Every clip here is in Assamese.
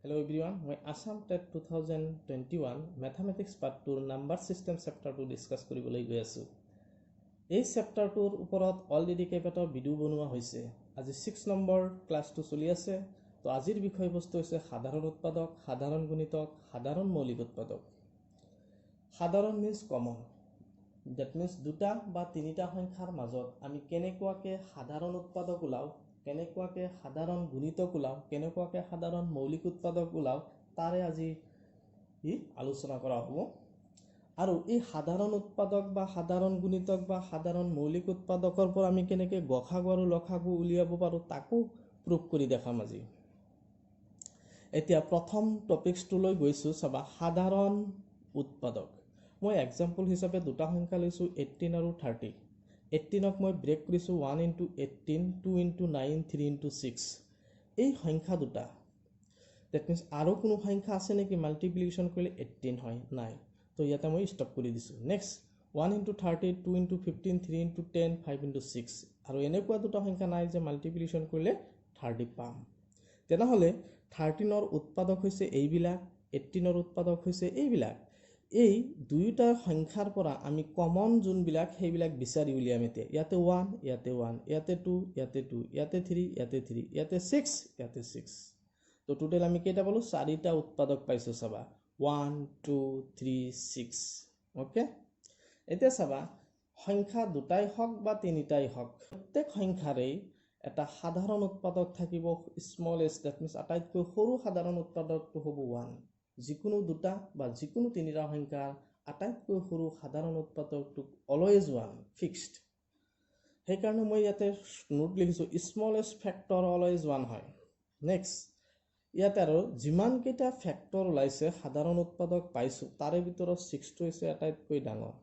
Hello everyone, মই Assam TET 2021 Mathematics Part 2 Number System Chapter 2 discuss কৰিবলৈ গৈ আছো। এই চেপ্টাৰটোৰ ওপৰত অলৰেডি কেইবাটাও ভিডিও বনোৱা হৈছে। আজি 6 নম্বৰ ক্লাছটো চলি আছে। তো আজিৰ বিষয়বস্তু হৈছে সাধাৰণ উৎপাদক, সাধাৰণ গুণিতক, সাধাৰণ মৌলিক উৎপাদক। সাধাৰণ মিন্স কমন। দ্যাট মিন্স দুটা বা তিনিটা সংখ্যাৰ মাজত আমি কেনেকুৱাকে সাধাৰণ উৎপাদক ওলাও, কেনেকুৱাকে সাধাৰণ গুণিতক ওলাও, কেনেকুৱাকে সাধাৰণ মৌলিক উৎপাদক ওলাও তাৰে আজি আলোচনা কৰা হ'ব। আৰু এই সাধাৰণ উৎপাদক বা সাধাৰণ গুণিতক বা সাধাৰণ মৌলিক উৎপাদকৰ পৰা আমি কেনেকৈ গসাগু আৰু লসাগু উলিয়াব পাৰোঁ তাকো প্ৰুভ কৰি দেখাম আজি। এতিয়া প্ৰথম টপিকছটোলৈ গৈছোঁ, চাবা সাধাৰণ উৎপাদক। মই এক্সাম্পল হিচাপে দুটা সংখ্যা লৈছোঁ 18 আৰু 30। 18ক মই ব্ৰেক কৰিছোঁ 1 into 18, 2 into 9, 3 into 6। এই সংখ্যা দুটা ডেট মিন্স আৰু কোনো সংখ্যা আছে নেকি মাল্টিপ্লিকেশ্যন কৰিলে 18 হয়? নাই। তো ইয়াতে মই ষ্টপ কৰি দিছোঁ। Next 1 into 30, 2 into 15, 3 into 10, 5 into 6। আৰু এনেকুৱা দুটা সংখ্যা নাই যে মাল্টিপ্লিকেশ্যন কৰিলে 30 পাম। তেনেহ'লে 13ৰ উৎপাদক হৈছে এইবিলাক, 18ৰ উৎপাদক হৈছে এইবিলাক। এই দুয়োটা সংখ্যাৰ পৰা আমি কমন যোনবিলাক সেইবিলাক বিচাৰি উলিয়াম। এতিয়া ইয়াতে 1, ইয়াতে 1, ইয়াতে 2, ইয়াতে 2, ইয়াতে 3, ইয়াতে 3, ইয়াতে 6, ইয়াতে 6। তো টোটেল আমি কেইটা পালোঁ? 4টা উৎপাদক পাইছোঁ। চাবা 1, 2, 3, 6। অ'কে, এতিয়া চাবা সংখ্যা দুটাই হওক বা তিনিটাই হওক, প্ৰত্যেক সংখ্যাৰেই এটা সাধাৰণ উৎপাদক থাকিব স্মলেষ্ট। ডেট মিন্স আটাইতকৈ সৰু সাধাৰণ উৎপাদকটো হ'ব 1। যিকোনো দুটা বা যিকোনো তিনিটা সংখ্যাৰ আটাইতকৈ সৰু সাধাৰণ উৎপাদকটো অলৱেজ 1 ফিক্সড। সেইকাৰণে মই ইয়াতে নোট লিখিছোঁ স্মলেষ্ট ফেক্টৰ অলৱেজ 1 হয়। নেক্সট ইয়াতে আৰু যিমানকেইটা ফেক্টৰ ওলাইছে সাধাৰণ উৎপাদক পাইছোঁ তাৰে ভিতৰত 6টো হৈছে আটাইতকৈ ডাঙৰ।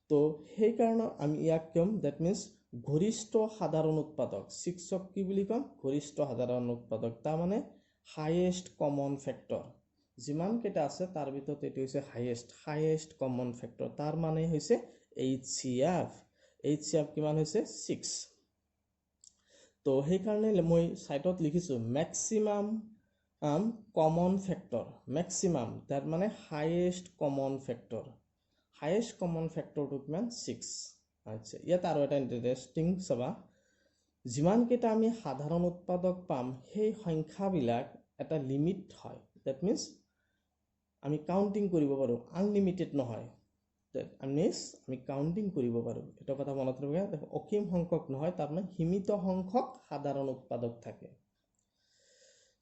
তো সেইকাৰণে আমি ইয়াক ক'ম ডেট মিন্স গৰিষ্ঠ সাধাৰণ উৎপাদক। 6ক কি বুলি ক'ম? গৰিষ্ঠ সাধাৰণ উৎপাদক। তাৰমানে হাইয়েষ্ট কমন ফেক্টৰ। যিমান কেইটা আছে তাৰ ভিতৰত এইটো হৈছে হাইয়েষ্ট কমন ফেক্টৰ। তাৰ মানে হৈছে HCF। HCF কিমান হৈছে? 6। তো সেইকাৰণে মই চাইটত লিখিছোঁ মেক্সিমাম কমন ফেক্টৰ। মেক্সিমাম তাৰ মানে highest common factor. Highest common ফেক্টৰটো কিমান? 6। আচ্ছা, ইয়াত আৰু এটা ইণ্টাৰেষ্টিং চাবা, যিমানকেইটা আমি সাধাৰণ উৎপাদক পাম সেই সংখ্যাবিলাক এটা লিমিট হয়। ডেট মিন্স আমি কাউণ্টিং কৰিব পাৰোঁ, আনলিমিটেড নহয়। আমি কাউণ্টিং কৰিব পাৰোঁ। এটা কথা মনত ৰাখিব, অসীম সংখ্যক নহয়, তাৰমানে সীমিত সংখ্যক সাধাৰণ উৎপাদক থাকে।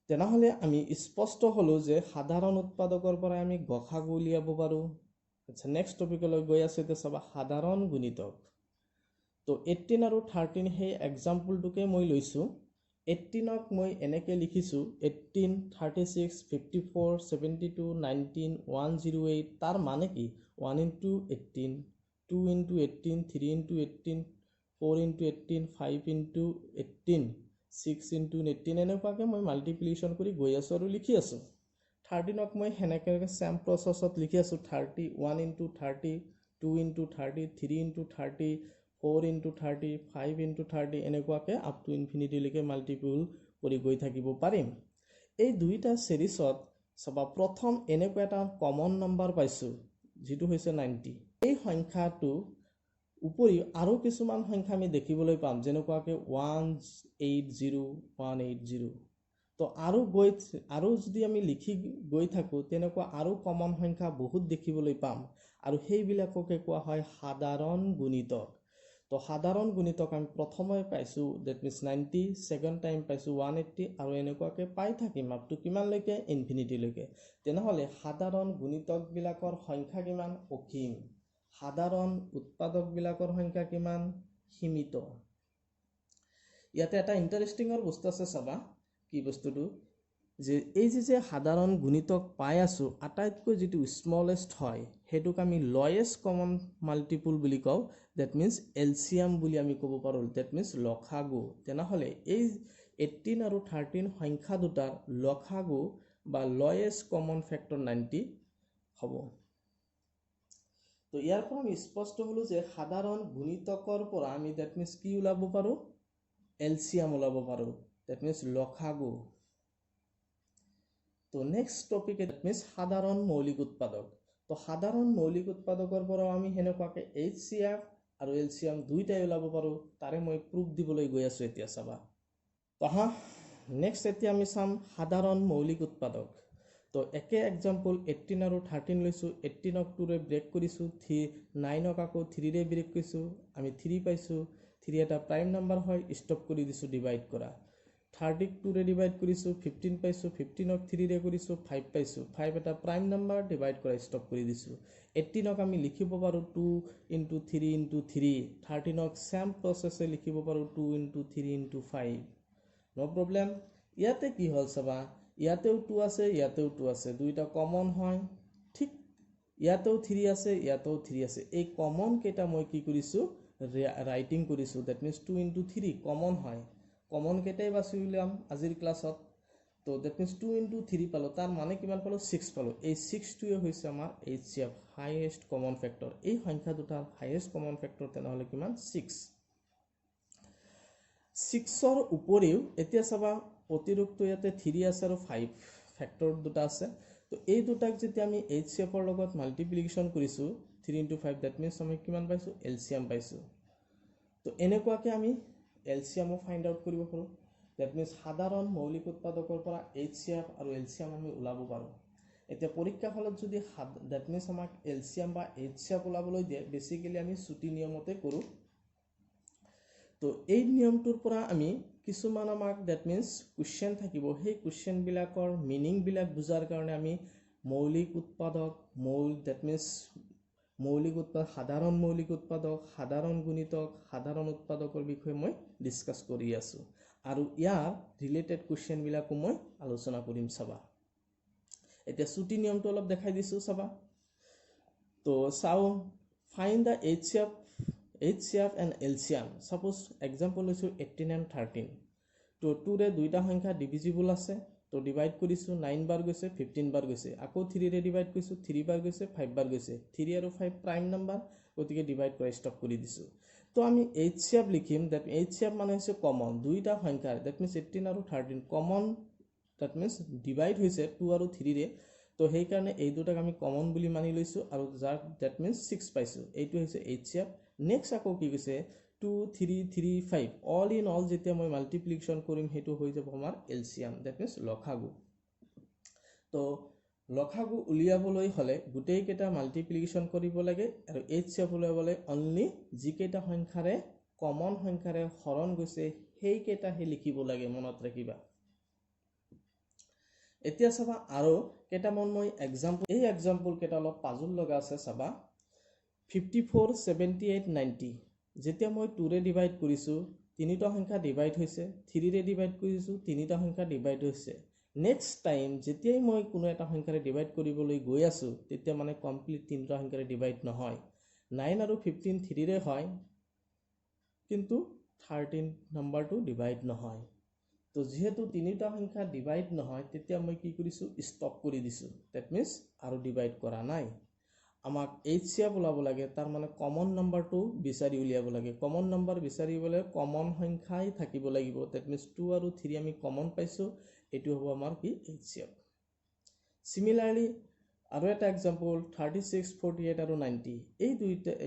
তেনেহ'লে আমি স্পষ্ট হ'লোঁ যে সাধাৰণ উৎপাদকৰ পৰা আমি গসাগু উলিয়াব পাৰোঁ। আচ্ছা, নেক্সট টপিকলৈ গৈ আছোঁ। এতিয়া চাবা সাধাৰণ গুণিতক। তো 18 আৰু 13 সেই এক্সাম্পলটোকে মই লৈছোঁ। 18ক মই এনেকৈ লিখিছোঁ 18, 36, 54, 72, 19, 108। তাৰ মানে কি? 1 into 18, 2 into 18, 3 into 18, 4 into 18, 5 into 18, 6 into 18। এনেকুৱাকৈ মই মাল্টিপ্লিকেশ্যন কৰি গৈ আছোঁ আৰু লিখি আছোঁ। 13ক মই সেনেকৈ চেম প্ৰচেছত লিখি আছোঁ। 30, 1 into 30, 2 into 30, 3 into 30, 4 into 30, 5 into 30। এনেকুৱাকৈ আপ টু ইনফিনিটিলৈকে মাল্টিপুল কৰি গৈ থাকিব পাৰিম। এই দুইটা চিৰিজত চাবা প্ৰথম এনেকুৱা এটা কমন নম্বৰ পাইছোঁ যিটো হৈছে 90। এই সংখ্যাটো উপৰিও আৰু কিছুমান সংখ্যা আমি দেখিবলৈ পাম, যেনেকুৱাকৈ 180, 180। তো আৰু যদি আমি লিখি গৈ থাকোঁ তেনেকুৱা আৰু কমন সংখ্যা বহুত দেখিবলৈ পাম, আৰু সেইবিলাককে কোৱা হয় সাধাৰণ গুণিতক। তো সাধাৰণ গুণিতক আমি প্ৰথমে পাইছোঁ ডেট মিন্স 90, ছেকেণ্ড টাইম পাইছোঁ 180, আৰু এনেকুৱাকৈ পাই থাকিম আপ টু কিমানলৈকে? ইনফিনিটিলৈকে। তেনেহ'লে সাধাৰণ গুণিতকবিলাকৰ সংখ্যা কিমান? অসীম। সাধাৰণ উৎপাদকবিলাকৰ সংখ্যা কিমান? সীমিত। ইয়াতে এটা ইণ্টাৰেষ্টিঙৰ বস্তু আছে, চাবা কি বস্তুটো, যে এই যে সাধাৰণ গুণিতক পাই আছোঁ আটাইতকৈ যিটো স্মলেষ্ট হয় সেইটোক আমি লয়েষ্ট কমন মাল্টিপুল বুলি কওঁ। ডেট মিন্স LCM বুলি আমি ক'ব পাৰোঁ। ডেট মিন্স লসাগু। তেনেহ'লে এই 18 আৰু 13 সংখ্যা দুটাৰ লসাগু বা লয়েষ্ট কমন ফেক্টৰ 90 হ'ব। তো ইয়াৰ পৰা আমি স্পষ্ট হ'লোঁ যে সাধাৰণ গুণিতকৰ পৰা আমি ডেট মিন্স কি ওলাব পাৰোঁ? LCM ওলাব পাৰোঁ। ডেট মিন্স লসাগু। তো নেক্সট টপিক দ্যাট মিন্স সাধাৰণ মৌলিক উৎপাদক। তো সাধাৰণ মৌলিক উৎপাদকৰ পৰা আমি হেনেকুৱাকৈ HCF আৰু LCM দুইটাই ওলাব পাৰোঁ। তাৰে মই প্ৰুফ দিবলৈ গৈ আছোঁ এতিয়া চাবা। তো হা নেক্সট এতিয়া আমি চাম সাধাৰণ মৌলিক উৎপাদক। তো একে এক্সাম্পল 18 আৰু 13 লৈছোঁ। 18ক 2ৰে ব্ৰেক কৰিছোঁ, 9ক আকৌ 3ৰে ব্ৰেক কৰিছোঁ, আমি 3 পাইছোঁ। 3 এটা প্ৰাইম নাম্বাৰ হয়, ষ্টপ কৰি দিছোঁ ডিভাইড কৰা। 30ক 2ৰে ডিভাইড কৰিছোঁ, 15 পাইছোঁ। 15ক 3ৰে কৰিছোঁ, 5 পাইছোঁ। 5 এটা প্ৰাইম নাম্বাৰ, ডিভাইড কৰা ষ্টপ কৰি দিছোঁ। 18ক আমি লিখিব পাৰোঁ 2 × 3 × 3। 13ক চেম প্ৰচেছে লিখিব পাৰোঁ 2 × 3 × 5। নো প্ৰব্লেম। ইয়াতে কি হ'ল চাবা, ইয়াতেও 2 আছে, ইয়াতেও 2 আছে, দুইটা কমন হয়। ঠিক ইয়াতেও 3 আছে, ইয়াতেও 3 আছে। এই কমন কেইটা মই কি কৰিছোঁ, ৰাইটিং কৰিছোঁ। দ্যাট মিন্স 2 × 3 কমন হয়। কমন কেইটাই বাছি উলিয়াম আজিৰ ক্লাছত। তো দ্যাট মিন্স 2 × 3 পালোঁ, তাৰ মানে কিমান পালোঁ, 6 পালোঁ। এই 6টোৱে হৈছে আমাৰ HCF, হাইয়েষ্ট কমন ফেক্টৰ। এই সংখ্যা দুটাৰ হাইয়েষ্ট কমন ফেক্টৰ তেনেহ'লে কিমান, 6। 6ৰ উপৰিও এতিয়া চাবা অতিৰিক্ত ইয়াতে 3 আছে আৰু 5 ফেক্টৰ দুটা আছে। তো এই দুটাক যেতিয়া আমি HCFৰ লগত মাল্টিপ্লিকেশ্যন কৰিছোঁ 3 × 5, দ্যাট মিন্স আমি কিমান পাইছোঁ, LCM পাইছোঁ। তো এনেকুৱাকৈ আমি LCMও ফাইণ্ড আউট কৰিব পাৰোঁ। দ্যাট মিন্স সাধাৰণ মৌলিক উৎপাদকৰ পৰা HCF আৰু LCM আমি ওলাব পাৰোঁ। এতিয়া পৰীক্ষা ফলত যদি দ্যাট মিন্স আমাক LCM বা HCF ওলাবলৈ দিয়ে, বেচিকেলি আমি ছুটি নিয়মতে কৰোঁ। তো এই নিয়মটোৰ পৰা আমি কিছুমান আমাক দ্যাট মিন্স কুৱেশ্যন থাকিব, সেই কুৱেশ্যনবিলাকৰ মিনিংবিলাক বুজাৰ কাৰণে আমি মৌলিক উৎপাদক, দ্যাট মিন্স মৌলিক উৎপাদক, সাধাৰণ মৌলিক উৎপাদক, সাধাৰণ গুণিতক, সাধাৰণ উৎপাদকৰ বিষয়ে মই ডিছকাছ কৰি আছোঁ। আৰু ইয়াৰ ৰিলেটেড কুৱেশ্যনবিলাকো মই আলোচনা কৰিম চাবা। এতিয়া ছুটি নিয়মটো অলপ দেখাই দিছোঁ চাবা। তো চাওঁ, find the HCF and LCM. Suppose example লৈছোঁ 18 and 13. তো 2ৰে দুইটা সংখ্যা ডিভিজিবল আছে। তো ডিভাইড কৰিছোঁ, 9 বাৰ গৈছে, 15 বাৰ গৈছে। আকৌ 3ৰে ডিভাইড কৰিছোঁ, 3 বাৰ গৈছে, 5 বাৰ গৈছে। 3 আৰু 5 প্ৰাইম নাম্বাৰ, গতিকে ডিভাইড কৰা ষ্টপ কৰি দিছোঁ। তো আমি HCF লিখিম। দ্যাট HCF মানে হৈছে কমন, দুইটা সংখ্যাৰ দ্যাট মিন্স 18 আৰু 13 কমন, দ্যাট মিন্স ডিভাইড হৈছে 2 আৰু 3ৰে। তো সেইকাৰণে এই দুটাক আমি কমন বুলি মানি লৈছোঁ আৰু যাৰ দ্যাট মিন্স 6 পাইছোঁ। এইটো হৈছে HCF। নেক্সট আকৌ কি কৈছে, 2, 3, 3, 5 অল ইন অল যেতিয়া মই মাল্টিপ্লিকেশ্যন কৰিম, সেইটো হৈ যাব আমাৰ LCM, দ্যাট মিন্স লসাগু। তো লসাগু উলিয়াবলৈ হ'লে গোটেইকেইটা মাল্টিপ্লিকেশ্যন কৰিব লাগে আৰু HCF উলিয়াবলৈ অনলি যিকেইটা সংখ্যাৰে কমন সংখ্যাৰে হৰণ গৈছে সেইকেইটাহে লিখিব লাগে, মনত ৰাখিবা। এতিয়া চাবা আৰু কেইটামান মই এক্সাম্পল, এই এক্সাম্পল কেইটা অলপ পাজল লগা আছে চাবা। 54, 78, 90 যেতিয়া মই 2ৰে ডিভাইড কৰিছোঁ, তিনিটা সংখ্যা ডিভাইড হৈছে। 3ৰে ডিভাইড কৰিছোঁ, তিনিটা সংখ্যা ডিভাইড হৈছে। নেক্সট টাইম যেতিয়াই মই কোনো এটা সংখ্যাৰে ডিভাইড কৰিবলৈ গৈ আছোঁ, তেতিয়া মানে কমপ্লিট তিনিটা সংখ্যাৰে ডিভাইড নহয়। 9 আৰু 15 3ৰে হয়, কিন্তু 13 নম্বৰটো ডিভাইড নহয়। তো যিহেতু তিনিটা সংখ্যা ডিভাইড নহয়, তেতিয়া মই কি কৰিছোঁ, ষ্টপ কৰি দিছোঁ। দ্যাট মিন্স আৰু ডিভাইড কৰা নাই। আমাক HCF ওলাব লাগে, তাৰ মানে কমন নাম্বাৰটো বিচাৰি উলিয়াব লাগে। কমন নাম্বাৰ বিচাৰিবলৈ কমন সংখ্যাই থাকিব লাগিব। দ্যাট মিন্স 2 আৰু 3 আমি কমন পাইছোঁ, এইটো হ'ব আমাৰ কি, HCF। চিমিলাৰলি আৰু এটা এক্সাম্পল 36, 48 আৰু 90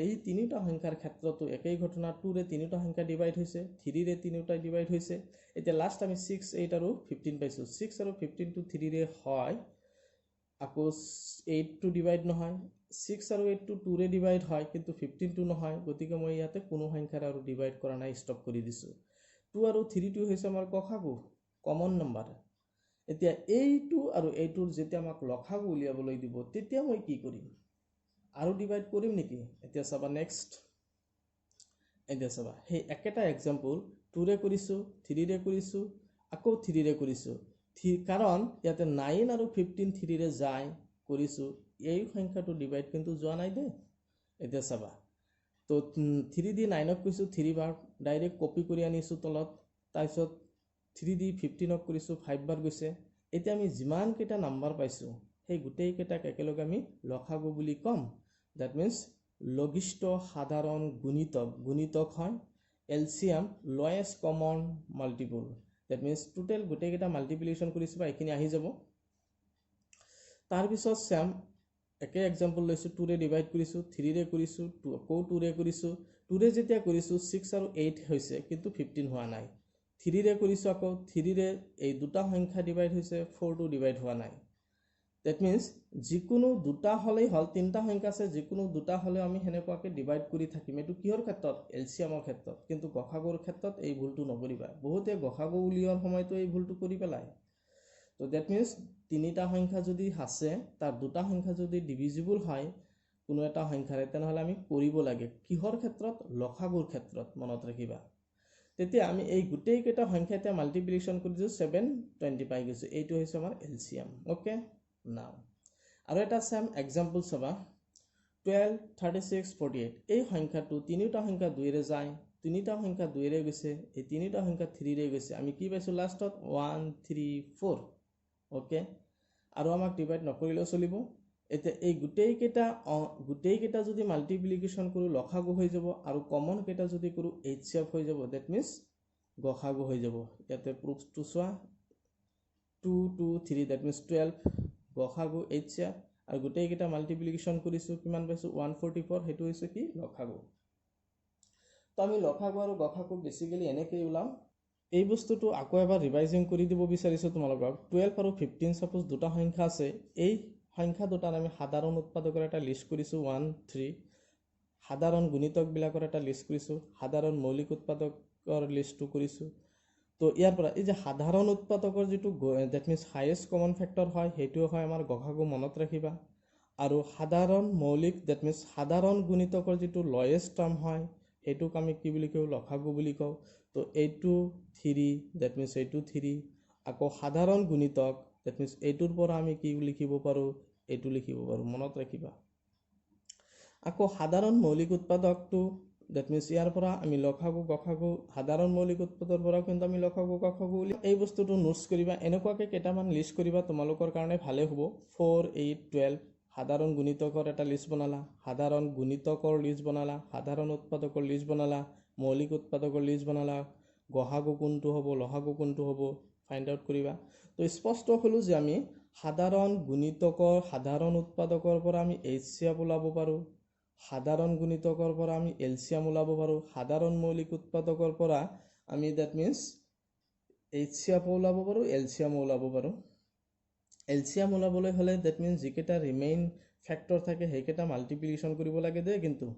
এই তিনিটা সংখ্যাৰ ক্ষেত্ৰতো একেই ঘটনা। 2ৰে তিনিটা সংখ্যা ডিভাইড হৈছে, 3ৰে তিনিটা ডিভাইড হৈছে। এতিয়া লাষ্ট আমি 6, 8 আৰু 15 পাইছোঁ। 6 আৰু 15টো 3ৰে হয়, আকৌ 8টো ডিভাইড নহয়। 6 আৰু 8টো 2ৰে ডিভাইড হয়, কিন্তু 15টো নহয়। গতিকে মই ইয়াতে কোনো সংখ্যাৰে আৰু ডিভাইড কৰা নাই, ষ্টপ কৰি দিছোঁ। 2 আৰু 3টো হৈছে আমাৰ লসাগু, কমন নাম্বাৰ। এতিয়া এইটো আৰু এইটোৰ যেতিয়া আমাক লসাগু উলিয়াবলৈ দিব, তেতিয়া মই কি কৰিম, আৰু ডিভাইড কৰিম নেকি? এতিয়া চাবা নেক্সট, এতিয়া চাবা সেই একেটা এক্সাম্পল 2ৰে কৰিছোঁ, 3ৰে কৰিছোঁ, আকৌ 3ৰে কৰিছোঁ। কাৰণ ইয়াতে 9 আৰু 15 3ৰে যায় কৰিছোঁ, এই সংখ্যাটো ডিভাইড কিন্তু যোৱা নাই দেই। এতিয়া চাবা, তো 3 দি 9ক কৈছোঁ 3 বাৰ, ডাইৰেক্ট কপি কৰি আনিছোঁ তলত। তাৰপিছত 3 দি 15ক কৰিছোঁ, 5 বাৰ গৈছে। এতিয়া আমি যিমানকেইটা নাম্বাৰ পাইছোঁ, সেই গোটেইকেইটাক একেলগে আমি লসাগু বুলি ক'ম। দ্যাট মিন্স লঘিষ্ঠ সাধাৰণ গুণিতক হয়। LCM lowest common multiple. That means total গোটেইকেইটা মাল্টিপ্লিকেশ্যন কৰিছোঁ বা এইখিনি আহি যাব। তাৰপিছত চেম একে এক্সাম্পল লৈছোঁ 2 ৰে ডিভাইড কৰিছোঁ 3 ৰে কৰিছোঁ আকৌ 2 ৰে কৰিছোঁ 2 ৰে যেতিয়া কৰিছোঁ 6 আৰু 8 হৈছে কিন্তু 15 হোৱা নাই 3 ৰে কৰিছোঁ আকৌ 3 ৰে এই দুটা সংখ্যা ডিভাইড হৈছে 4 টো ডিভাইড হোৱা নাই that means যিকোনো দুটা হলেই হল তিনটা সংখ্যা আছে যিকোনো দুটা হলে আমি হেনেকুৱাকে ডিভাইড কৰি থাকিম এটো কিহৰ ক্ষেত্ৰত এলসিএমৰ ক্ষেত্ৰত কিন্তু গসাগুৰ ক্ষেত্ৰত এই ভুলটো নকৰিবা বহুতে গসাগু উলিওৱাৰ সময়তো এই ভুলটো কৰি পেলায় তো that means তিনিটা সংখ্যা যদি আছে তাৰ দুটা সংখ্যা যদি ডিভিজিবল হয় কোনো এটা সংখ্যাৰে তেনেহলে আমি কৰিব লাগে কিহৰ ক্ষেত্ৰত লসাগুৰ ক্ষেত্ৰত মনত ৰাখিবা তেতিয়া আমি এই গোটেই কেইটা সংখ্যাতে মাল্টিপ্লিকেশন কৰিছো 720 পাই গৈছো এইটো হৈছে আমাৰ এলসিএম ওকে নাও আৰু এটা সেম एग्जांपल চাবা 12 36 48 এই সংখ্যাটো তিনিটা সংখ্যা 2 ৰে যায় তিনিটা সংখ্যা 2 ৰে গৈছে এই তিনিটা সংখ্যা 3 ৰে গৈছে আমি কি পাইছো লাষ্টত 1 3 4 ওকে আৰু আমাক ডিভাইড নকৰিলেও চলিব এতিয়া এই গোটেই কেইটা যদি মাল্টিপ্লিকেশন কৰো লসাগু হৈ যাব আৰু কমন কেইটা যদি কৰো এইচএফ হৈ যাব দ্যাট মিন্স গসাগু হৈ যাব ইয়াতে প্ৰুফটো চোৱা 2 2 3 দ্যাট মিন্স 12 গসাগু এইচএফ আৰু গোটেই কেইটা মাল্টিপ্লিকেশন কৰিছো কিমান পাইছো 144 হেতু হৈছে কি লসাগু তো আমি লসাগু আৰু গসাগু বেসিক্যালি এনেকৈ উলাম এই বস্তুটো আকৌ এবাৰ ৰিভাইজিং কৰি দিব বিচাৰিছো তোমালোকক 12 আৰু 15 সাপোজ দুটা সংখ্যা আছে এই সংখ্যা দুটাৰ আমি সাধাৰণ উৎপাদকৰ এটা লিষ্ট কৰিছো 1 3 সাধাৰণ গুণিতক বিলাকৰ এটা লিষ্ট কৰিছো সাধাৰণ মৌলিক উৎপাদকৰ লিষ্টটো কৰিছো তো ইয়াৰ পৰা এই যে সাধাৰণ উৎপাদকৰ যেটো that means highest common factor হয় হেতু হয় আমাৰ গসাগু মনত ৰাখিবা আৰু সাধাৰণ মৌলিক দ্যাট মিন্স সাধাৰণ গুণিতকৰ যেটো লয়েষ্ট টাৰ্ম হয় হেতুক আমি কি বুলি কও লসাগু বুলি কও তো এইটো 3 দ্যাট মিন্স এইটো 3 আকৌ সাধাৰণ গুণিতক দ্যাট মিন্স এইটোৰ পৰা আমি কি লিখিব পাৰো এইটো লিখিব পাৰো মনত ৰাখিবা আকৌ সাধাৰণ মৌলিক উৎপাদকটো দ্যাট মিন্স ইয়াৰ পৰা আমি লসাগু গসাগু সাধাৰণ মৌলিক উৎপাদকৰ পৰা কিন্তু আমি লসাগু গসাগু এই বস্তুটো নোটস কৰিবা এনেকুৱাকে কেটামান লিষ্ট কৰিবা তোমালোকৰ কাৰণে ভালে হ'ব 4 8 12 সাধাৰণ গুণিতকৰ এটা লিষ্ট বনালা সাধাৰণ গুণিতকৰ লিষ্ট বনালা সাধাৰণ উৎপাদকৰ লিষ্ট বনালা মৌলিক উৎপাদকৰ লিষ্ট বনালা গসাগু কোনটো হ'ব লসাগু কোনটো হ'ব ফাইন্ড আউট কৰিবা তো স্পষ্ট হলো যে আমি সাধাৰণ গুণিতকৰ সাধাৰণ উৎপাদকৰ পৰা আমি এইচসিএফ ওলাব পাৰো সাধাৰণ গুণিতকৰ পৰা আমি এলসিএম ওলাব পাৰো সাধাৰণ মৌলিক উৎপাদকৰ পৰা আমি দ্যাট মিন্স এইচসিএফ ওলাব পাৰো এলসিএম ওলাব পাৰো এলসিএম ওলাবলৈ হলে দ্যাট মিন্স যিকেটা ৰিমেইন ফ্যাক্টৰ থাকে হেকেটা মাল্টিপ্লিকেশন কৰিব লাগে দে কিন্তু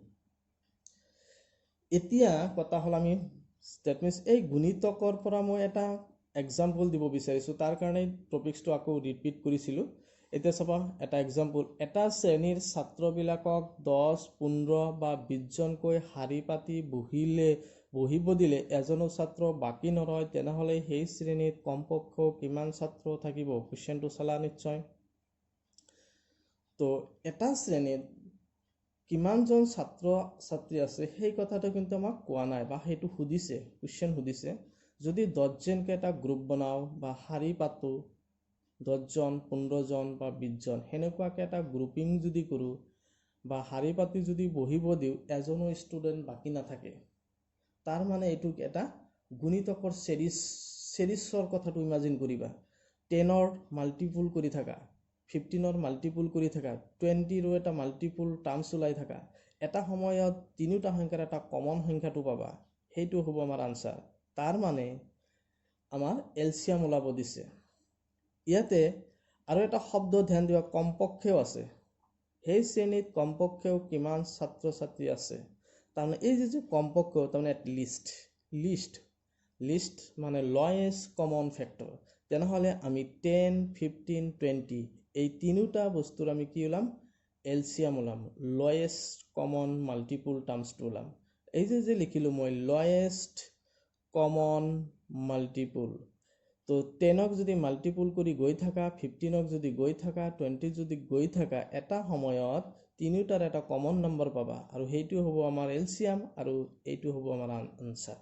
এতিয়া কথা হল আমি দ্যাট মিন্স এই গুণিতকৰ পৰা মই এটা एग्जांपल দিব বিচাৰিছো তাৰ কাৰণে টপিকটো আকৌ ৰিপিট কৰিছিলো এতিয়া চাবা এটা एग्जांपल এটা শ্ৰেণীৰ ছাত্ৰবিলাকক 10 15 বা 20 জনকৈ হাৰি পাতি বহিব দিলে এজনো ছাত্ৰ বাকি নৰয় তেনেহলে সেই শ্ৰেণীত কমপক্ষে কিমান ছাত্ৰ থাকিব কোৱেশ্চনটো চালা নিশ্চয় তো এটা শ্ৰেণীত কিমান জন ছাত্ৰ ছাত্ৰী আছে সেই কথাটো কিন্তু আমাক কোৱা নাই বা হেতু সুধিছে কোৱেশ্চন সুধিছে যদি 10 জনকে এটা গ্ৰুপ বনাও বা হাৰি পাতো 10 জন 15 জন বা 20 জন হেনেকুৱাকে এটা গ্ৰুপিং যদি কৰো বা হাৰি পাতি যদি বহিব দিও এজনো ষ্টুডেন্ট বাকি নাথাকে তাৰ মানে এটু এটা গুণিতকৰ সিৰিজৰ কথাটো ইমাজিন কৰিবা 10 ৰ মাল্টিপল কৰি থাকা 15 ৰ মাল্টিপল কৰি থাকা 20 ৰ এটা মাল্টিপল টাৰ্মছ ওলাই থাকা এটা সময়ত তিনিটা সংখ্যাৰ এটা কমন সংখ্যাটো পাবা হেতু হ'ব আমাৰ আনসাৰ তাৰ মানে আমাৰ এলসিএম ওলাব দিছে ইয়াতে আৰু এটা শব্দ ধ্যান দিবা কমপক্ষেও আছে সেই শ্ৰেণীত কমপক্ষেও কিমান ছাত্ৰ ছাত্ৰী আছে তাৰমানে এই যে কমপক্ষেও তাৰমানে লিষ্ট মানে লয়েষ্ট কমন ফ্যাক্টৰ তেনেহলে আমি 10 15 20 এই তিনিটা বস্তুৰ আমি কি ওলাম এলসিএম ওলাম লয়েষ্ট কমন মাল্টিপল টাৰ্মছটো ওলাম এই যে লিখিলো মই লয়েষ্ট কমন মাল্টিপল তো 10 ক যদি মাল্টিপল কৰি গৈ থাকা 15 ক যদি গৈ থাকা 20 যদি গৈ থাকা এটা সময়ত তিনিটাৰ এটা কমন নম্বৰ পাবা আৰু হেতু হ'ব আমাৰ এলসিএম আৰু এইটো হ'ব আমাৰ আনসাৰ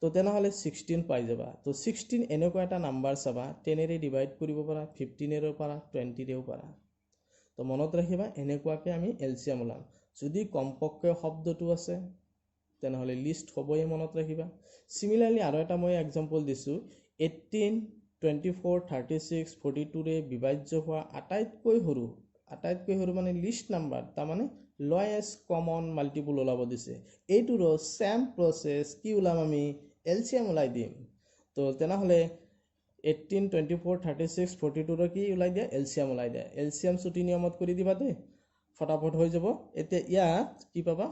তো তেনেহলে 16 পাই যাবা তো 16 এনেকুৱা এটা নাম্বাৰ চাবা 10 ৰে ডিভাইড কৰিব পাৰা 15 ৰে পাৰা 20 ৰেও পাৰা তো মনত ৰাখিবা এনেকুৱাকে আমি এলসিএম ওলাম যদি কমপক্ষে শব্দটো আছে তেনেহলে লিষ্ট হ'বই মনত ৰাখিবা সিমিলাৰলি আৰু এটা মই एग्जांपल দিছো 18 24, 36, 42 ৰে বিভাজ্য হোৱা আটাইতকৈ সৰু মানে লিষ্ট নাম্বাৰ, তাৰমানে লয়েষ্ট কমন মাল্টিপুল ওলাব দিছে। এইটোৰো চেম প্ৰচেছ কি ওলাম আমি এলচিএম ওলাই দিম। তো তেনেহ'লে 18, 24, 36, 42 ৰ কি ওলাই দিয়া এলচিএম ওলাই দিয়া। এলচিএম ছুটি নিয়মত কৰি দিবা দেই, ফটাফট হৈ যাব। এতিয়া ইয়াত কি পাবা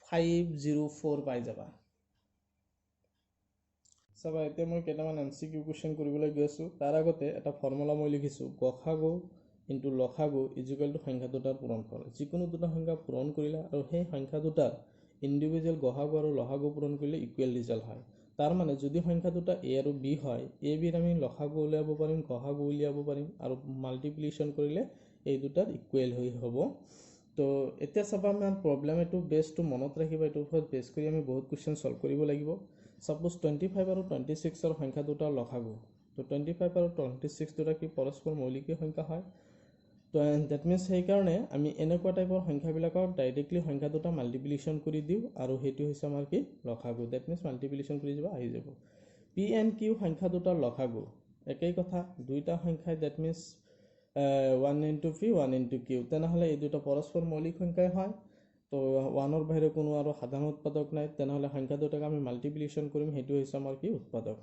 504 পাই যাবা। চাবা এতিয়া মই কেইটামান MCQ কুৱেশ্যন কৰিবলৈ গৈ আছোঁ। তাৰ আগতে এটা ফৰ্মুলা মই লিখিছোঁ, গসাগু ইনটু লসাগু ইজুকেল টু সংখ্যা দুটাৰ পূৰণফল। যিকোনো দুটা সংখ্যা পূৰণ কৰিলে আৰু সেই সংখ্যা দুটাৰ ইণ্ডিভিজুৱেল গসাগু আৰু লসাগু পূৰণ কৰিলে ইকুৱেল ৰিজাল্ট হয়। তাৰ মানে যদি সংখ্যা দুটা A আৰু B হয়, A Bৰ আমি লসাগু উলিয়াব পাৰিম, গসাগু উলিয়াব পাৰিম, আৰু মাল্টিপ্লিকেশ্যন কৰিলে এই দুটাৰ ইকুৱেল হৈ হ'ব। তো এতিয়া চাবা আমাৰ প্ৰব্লেম এইটো বেছটো মনত ৰাখিবা, এইটোৰ ওপৰত বেছ কৰি আমি বহুত কুৱেশ্যন ছল্ভ কৰিব লাগিব। সাপোজ 25 আৰু 26 সংখ্যা দুটাৰ লসাগু। তো 25 আৰু 26 দুটা কি পৰস্পৰ মৌলিক সংখ্যা হয়। তো ডেট মিনছ সেইকাৰণে আমি এনেকুৱা টাইপৰ সংখ্যাবিলাকক ডাইৰেক্টলি সংখ্যা দুটা মাল্টিপ্লিকেশ্যন কৰি দিওঁ, আৰু সেইটো হৈছে আমাৰ কি লসাগু। ডেট মিনছ মাল্টিপ্লিকেশ্যন কৰি যাব আহি যাব। পি এণ্ড কিউ সংখ্যা দুটাৰ লসাগু একেই কথা, দুইটা সংখ্যাই that means 1 into P 1 into Q, তেনেহ'লে এই দুটা পৰস্পৰ মৌলিক সংখ্যাই হয়। তো 1ৰ বাহিৰে কোনো আৰু সাধাৰণ উৎপাদক নাই, তেনেহ'লে সংখ্যা দুটাক আমি মাল্টিপ্লিকেশ্যন কৰিম, সেইটো হৈছে আমাৰ কি উৎপাদক।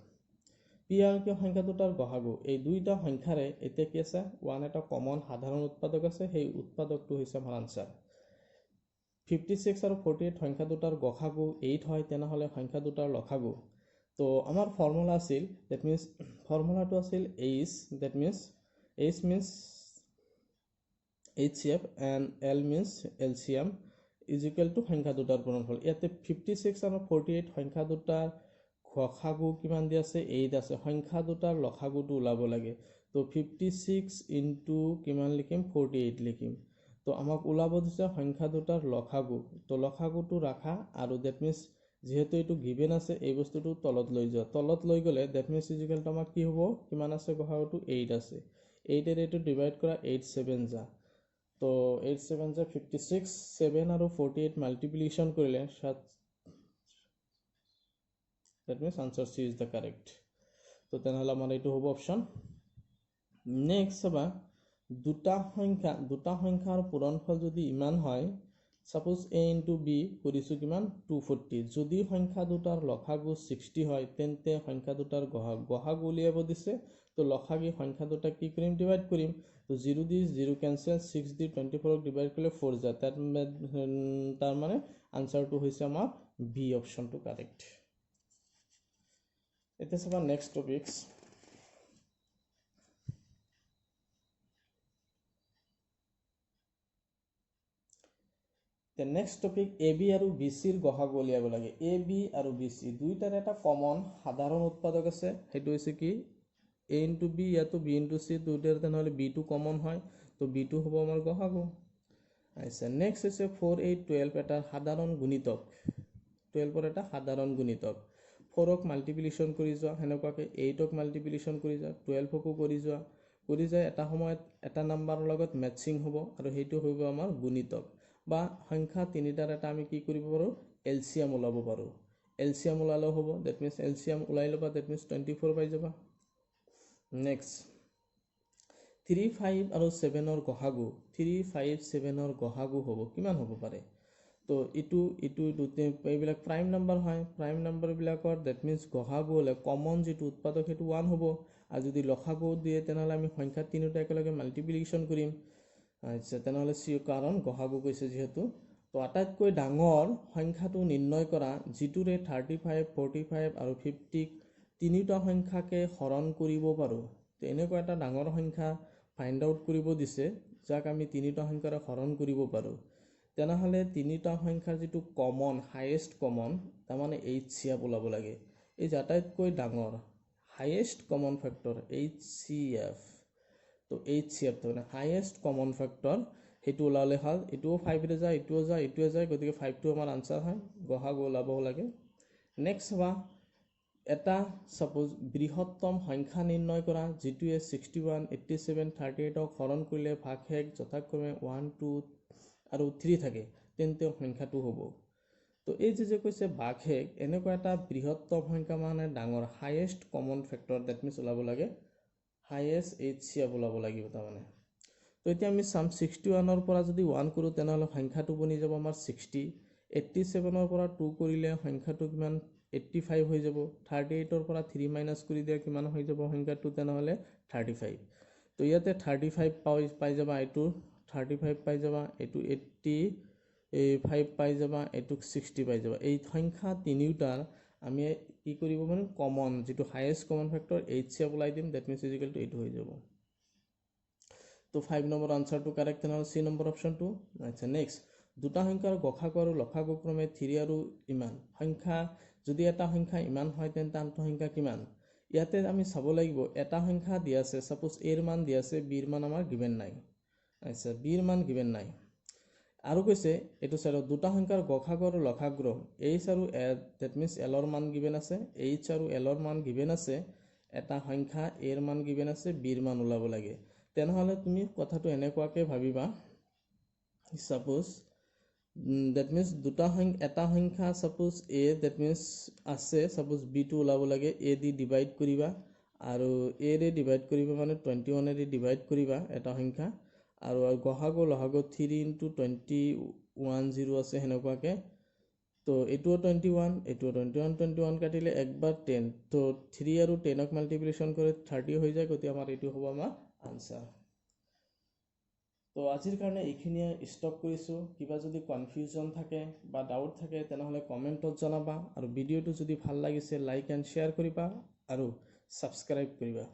পি আৰু কিউ সংখ্যা দুটাৰ গসাগু, এই দুইটা সংখ্যাৰে এতিয়া কি আছে 1 এটা কমন সাধাৰণ উৎপাদক আছে, সেই উৎপাদকটো হৈছে আমাৰ আনচাৰ। 56 আৰু 48 সংখ্যা দুটাৰ গসাগু 8 হয়, তেনেহ'লে সংখ্যা দুটাৰ লসাগু। তো আমাৰ ফৰ্মুলা আছিল, ডেট মিনছ ফৰ্মুলাটো আছিল H, that means H means HCF and L means LCM is equal to সংখ্যা দুটাৰ পূৰণফল। ইয়াতে 56 আৰু 48 সংখ্যা দুটাৰ গসাগু কিমান দি আছে 8 আছে, সংখ্যা দুটাৰ লসাগুটো ওলাব লাগে। তো 56 ইনটু কিমান লিখিম 48 লিখিম। তো আমাক ওলাব দিছে সংখ্যা দুটাৰ লসাগু। তো লসাগুটো ৰাখা, আৰু ডেট মিনছ যিহেতু এইটো গিভেন আছে এই বস্তুটো তলত লৈ যোৱা, তলত লৈ গ'লে that means is equal to আমাক কি হ'ব, কিমান আছে গসাগুটো 8 আছে, 8 এইটো ডিভাইড কৰা 8 7 যা। তো 8 7 যা 56, 7 আৰু 48 মাল্টিপ্লিকেশ্যন কৰিলে that means answer C is the correct. তো তেনেহ'লে আমাৰ এইটো হ'ব অপশ্যন। নেক্সট চাবা দুটা সংখ্যাৰ পূৰণফল যদি ইমান হয়, সাপোজ A ইনটু B কৰিছোঁ কিমান 240, যদি সংখ্যা দুটাৰ লসাগু 60 হয়, তেন্তে সংখ্যা দুটাৰ গসাগু উলিয়াব দিছে। তো লসাগু সংখ্যা দুটাক কি কৰিম ডিভাইড কৰিম। তো 0 দি 0 কেনচেল, 6 দি 24ক ডিভাইড কৰিলে 4 যায়, তাৰ মানে আনচাৰটো হৈছে আমাৰ বি অপশ্যনটো কাৰেক্ট। এতিয়া চাবা next topics. Next topic A B আৰু বি চিৰ গসাগু উলিয়াব লাগে। এ বি আৰু বি চি দুইটাৰ এটা কমন সাধাৰণ উৎপাদক আছে, সেইটো হৈছে কি এ ইনটু বি, ইয়াতো বি ইনটু চি দুইটাৰ, তেনেহ'লে বিটো কমন হয়, তো বিটো হ'ব আমাৰ গসাগু। আচ্ছা, নেক্সট হৈছে 4 8 12 এটা সাধাৰণ গুণিতক, 12ৰ এটা সাধাৰণ গুণিতক। 4ক মাল্টিপ্লিকেশ্যন কৰি যোৱা, সেনেকুৱাকৈ 8ক মাল্টিপ্লিকেশ্যন কৰি যোৱা, 12কো কৰি যায়, এটা সময়ত এটা নাম্বাৰৰ লগত মেটচিং হ'ব, আৰু সেইটো হ'ব আমাৰ গুণিতক। বা সংখ্যা তিনিটাৰ এটা আমি কি কৰিব পাৰোঁ এলচিএম ওলাব পাৰোঁ। এলচিএম ওলালেও হ'ব, ডেট মিনছ এলচিএম ওলাই ল'বা, ডেট মিনছ 24 পাই যাবা। নেক্সট 3 5 আৰু 7ৰ গসাগু, 3 5 7ৰ গসাগু হ'ব কিমান হ'ব পাৰে। তো ইটো এইবিলাক প্ৰাইম নাম্বাৰ হয়, প্ৰাইম নাম্বাৰবিলাকৰ ডেট মিনছ গসাগু হ'লে কমন যিটো উৎপাদক সেইটো 1 হ'ব, আৰু যদি লসাগু দিয়ে তেনেহ'লে আমি সংখ্যা তিনিটা একেলগে মাল্টিপ্লিকেশ্যন কৰিম। আচ্ছা, তেনেহ'লে চি, কাৰণ গসাগু কৈছে যিহেতু। তো আটাইতকৈ ডাঙৰ সংখ্যাটো নিৰ্ণয় কৰা, যিটোৰে 35 45 আৰু 50ক তিনিটা সংখ্যাকে হৰণ কৰিব পাৰোঁ। তো এনেকুৱা এটা ডাঙৰ সংখ্যা ফাইণ্ড আউট কৰিব দিছে, যাক আমি তিনিটা সংখ্যাৰে হৰণ কৰিব পাৰোঁ। তেনেহ'লে তিনিটা সংখ্যাৰ যিটো কমন হায়েষ্ট কমন, তাৰমানে HCF ওলাব লাগে। এই যে আটাইতকৈ ডাঙৰ হায়েষ্ট কমন ফেক্টৰ HCF, তো HCF তাৰমানে হায়েষ্ট কমন ফেক্টৰ, সেইটো ওলালে হ'ল। এইটোও 5ৰে যায়, এইটোৱে যায়, গতিকে 5টো আমাৰ আনচাৰ হয়, গসাগু ওলাব লাগে। নেক্সট চাবা এটা সাপোজ বৃহত্তম সংখ্যা নিৰ্ণয় কৰা, যিটোৱে 61 87 38ক হৰণ কৰিলে ভাগশেষ যথাক্ৰমে 1 2 আৰু 3 থাকে, তেন্তে সংখ্যাটো হ'ব। তো এই যে কৈছে ভাগশেষ, এনেকুৱা এটা বৃহত্তম সংখ্যা মানে ডাঙৰ highest common factor, that means ওলাব লাগে হাইয়েষ্ট HCF ওলাব লাগিব তাৰমানে তো এতিয়া আমি চাম 61 পৰা যদি 1 কৰোঁ তেনেহ'লে সংখ্যাটো বনি যাব আমাৰ 60 87 পৰা 2 কৰিলে সংখ্যাটো কিমান 85 হৈ যাব 38 পৰা 3 মাইনাছ কৰি দিয়া কিমান হৈ যাব সংখ্যাটো তেনেহ'লে 35 তো ইয়াতে 35 পাই যাবা এইটো 35 পাই যাবা এইটো 85 পাই যাবা এইটো 60 পাই যাবা এই সংখ্যা তিনিটাৰ আমি কি কৰিব মানে কমন যেটো হাইয়েষ্ট কমন ফ্যাক্টৰ HCF ওলাই দিম দ্যাট মিন্স ইকুয়াল টু এইটো হৈ যাব তো 5 নম্বৰ আনসাৰটো কাৰেক্ট তেনেহ'লে C নম্বৰ অপশনটো আচ্ছা নেক্সট দুটা সংখ্যাৰ গসাগু আৰু লসাগু ক্ৰমে 3 আৰু ইমান সংখ্যা যদি এটা সংখ্যা ইমান হয় তেন্তে আনটো সংখ্যা কিমান ইয়াতে আমি চাব লাগিব এটা সংখ্যা দিয়া আছে সাপোজ a ৰ মান দিয়া আছে b ৰ মান আমাৰ গিভেন নাই আচ্ছা b ৰ মান গিভেন নাই আৰু কৈছে এটো চাইড দুটা সংখ্যাৰ গসাগু আৰু লসাগু h আৰু দ্যাট মিন্স l ৰ মান গিভেন আছে h আৰু l ৰ মান গিভেন আছে এটা সংখ্যা a ৰ মান গিভেন আছে b ৰ মান ওলাব লাগে তেনেহলে তুমি কথাটো এনেকুৱাকে ভাবিবা সাপোজ দ্যাট মিন্স দুটা সংখ্যা এটা সংখ্যা সাপোজ a দ্যাট মিন্স আছে সাপোজ b টো ওলাব লাগে a দি ডিভাইড কৰিবা আৰু a ৰে ডিভাইড কৰিবা মানে 21 ৰে ডিভাইড কৰিবা এটা সংখ্যা আৰু গসাগু লসাগু 3 into 21 আছে হেনেকুৱাকে তো এটো 21 এটো 21 কাটিলে একবাৰ 10 তো 3 আৰু 10 ক মাল্টিপ্লিকেশন কৰি 30 হৈ যায় গতি আমাৰ এটো হ'ব আমাৰ আনসাৰ তো আজিৰ কাৰণে এইখিনিয়ে ষ্টপ কৰিছো কিবা যদি কনফিউজন থাকে বা ডাউট থাকে তেনেহলে কমেন্টত জনাবা আৰু ভিডিওটো যদি ভাল লাগিছে লাইক এণ্ড শেয়াৰ কৰিবা আৰু সাবস্ক্ৰাইব কৰিবা